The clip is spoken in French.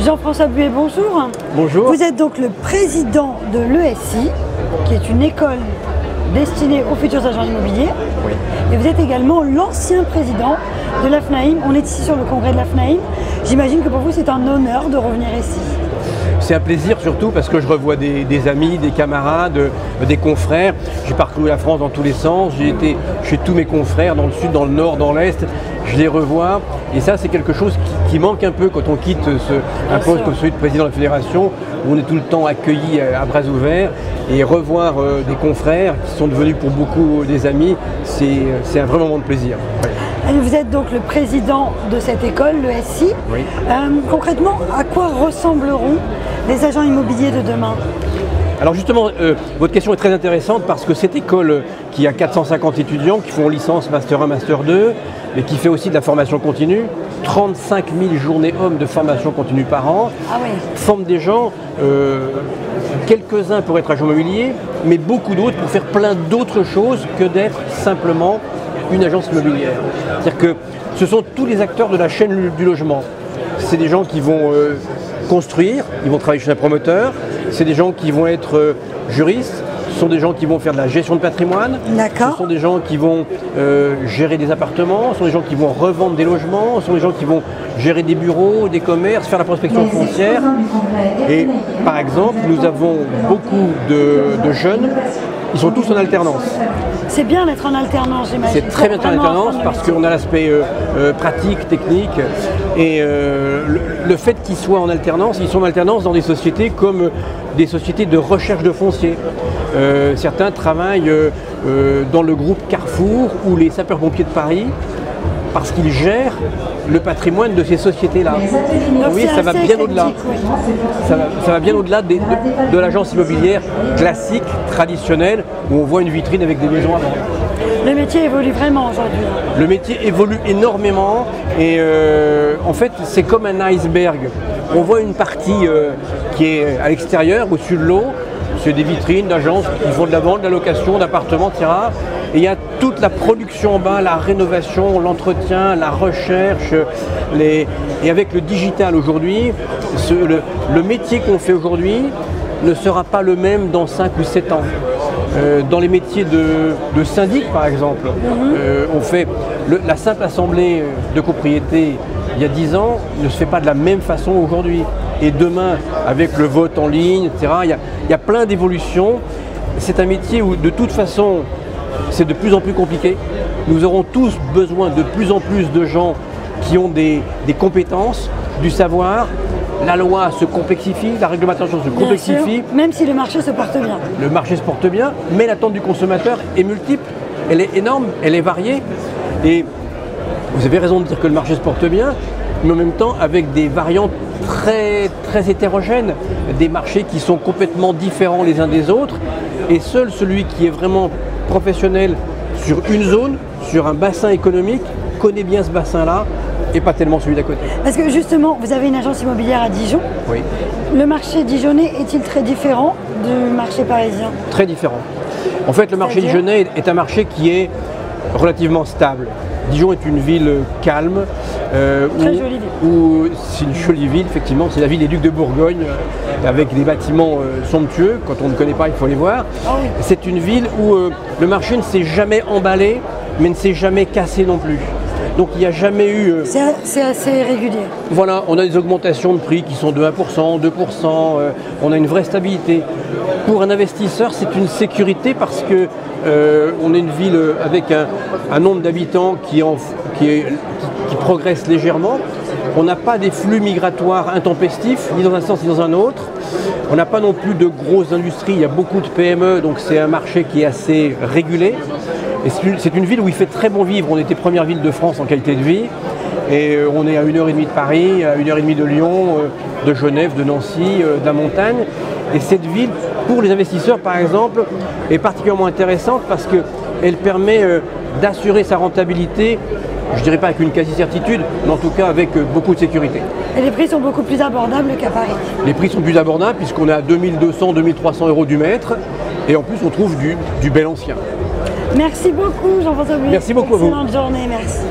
Jean-François Buet, bonjour. Bonjour. Vous êtes donc le président de l'ESI, qui est une école destinée aux futurs agents immobiliers. Oui. Et vous êtes également l'ancien président de l'AFNAIM. On est ici sur le congrès de l'AFNAIM. J'imagine que pour vous, c'est un honneur de revenir ici. C'est un plaisir surtout parce que je revois des amis, des camarades, des confrères. J'ai parcouru la France dans tous les sens. J'ai été chez tous mes confrères dans le sud, dans le nord, dans l'est. Je les revois. Et ça, c'est quelque chose qui manque un peu quand on quitte un poste comme celui de président de la fédération, où on est tout le temps accueilli à bras ouverts. Et revoir des confrères qui sont devenus pour beaucoup des amis, c'est un vrai moment de plaisir. Vous êtes donc le président de cette école, l'ESI. Oui. Concrètement, à quoi ressembleront les agents immobiliers de demain? Alors justement, votre question est très intéressante parce que cette école qui a 450 étudiants qui font licence Master 1, Master 2, et qui fait aussi de la formation continue, 35 000 journées hommes de formation continue par an, forme des gens, quelques-uns pour être agents immobiliers, mais beaucoup d'autres pour faire plein d'autres choses que d'être simplement une agence immobilière. C'est-à-dire que ce sont tous les acteurs de la chaîne du logement. C'est des gens qui vont construire, ils vont travailler chez un promoteur, c'est des gens qui vont être juristes, ce sont des gens qui vont faire de la gestion de patrimoine, ce sont des gens qui vont gérer des appartements, ce sont des gens qui vont revendre des logements, ce sont des gens qui vont gérer des bureaux, des commerces, faire la prospection foncière. Et par exemple, nous avons beaucoup de jeunes, ils sont tous en alternance. C'est bien d'être en alternance, j'imagine. C'est très bien d'être en alternance parce qu'on a l'aspect pratique, technique. Et le fait qu'ils soient en alternance, ils sont en alternance dans des sociétés comme des sociétés de recherche de foncier. Certains travaillent dans le groupe Carrefour ou les sapeurs-pompiers de Paris parce qu'ils gèrent le patrimoine de ces sociétés-là. Oui, ça va bien au-delà. Ça va bien au-delà de l'agence immobilière classique, traditionnelle, où on voit une vitrine avec des maisons à vendre. Le métier évolue vraiment aujourd'hui. Le métier évolue énormément et en fait c'est comme un iceberg. On voit une partie qui est à l'extérieur, au-dessus de l'eau. C'est des vitrines d'agences qui font de la vente, de la location, d'appartements, etc. Et il y a toute la production en bas, la rénovation, l'entretien, la recherche. Et avec le digital aujourd'hui, le métier qu'on fait aujourd'hui ne sera pas le même dans 5 ou 7 ans. Dans les métiers de syndic par exemple, on fait la simple assemblée de copropriété il y a 10 ans ne se fait pas de la même façon aujourd'hui. Et demain, avec le vote en ligne, etc., il y a plein d'évolutions. C'est un métier où de toute façon, c'est de plus en plus compliqué. Nous aurons tous besoin de plus en plus de gens qui ont des compétences, du savoir. La loi se complexifie, la réglementation se complexifie. Même si le marché se porte bien. Le marché se porte bien, mais l'attente du consommateur est multiple, elle est énorme, elle est variée. Et vous avez raison de dire que le marché se porte bien, mais en même temps avec des variantes très, très hétérogènes, des marchés qui sont complètement différents les uns des autres. Et seul celui qui est vraiment professionnel sur une zone, sur un bassin économique, connaît bien ce bassin-là, et pas tellement celui d'à côté. Parce que justement, vous avez une agence immobilière à Dijon. Oui. Le marché dijonnais est-il très différent du marché parisien? Très différent. En fait, le marché dijonnais est un marché qui est relativement stable. Dijon est une ville calme. Très jolie ville. C'est une jolie ville, effectivement. C'est la ville des Ducs de Bourgogne, avec des bâtiments somptueux. Quand on ne connaît pas, il faut les voir. Oui. C'est une ville où le marché ne s'est jamais emballé, mais ne s'est jamais cassé non plus. Donc il n'y a jamais eu... C'est assez régulier. Voilà, on a des augmentations de prix qui sont de 1%, 2%, on a une vraie stabilité. Pour un investisseur, c'est une sécurité parce que on est une ville avec un nombre d'habitants qui progresse légèrement. On n'a pas des flux migratoires intempestifs, ni dans un sens ni dans un autre. On n'a pas non plus de grosses industries, il y a beaucoup de PME, donc c'est un marché qui est assez régulé. Et c'est une ville où il fait très bon vivre. On était première ville de France en qualité de vie. Et on est à 1h30 de Paris, à 1h30 de Lyon, de Genève, de Nancy, de la montagne. Et cette ville, pour les investisseurs par exemple, est particulièrement intéressante parce qu'elle permet d'assurer sa rentabilité, je ne dirais pas avec une quasi-certitude, mais en tout cas avec beaucoup de sécurité. Et les prix sont beaucoup plus abordables qu'à Paris? Les prix sont plus abordables puisqu'on est à 2200, 2300 € du mètre. Et en plus, on trouve du bel ancien. Merci beaucoup, Jean-François Buet. Merci beaucoup à vous. Excellente journée, merci.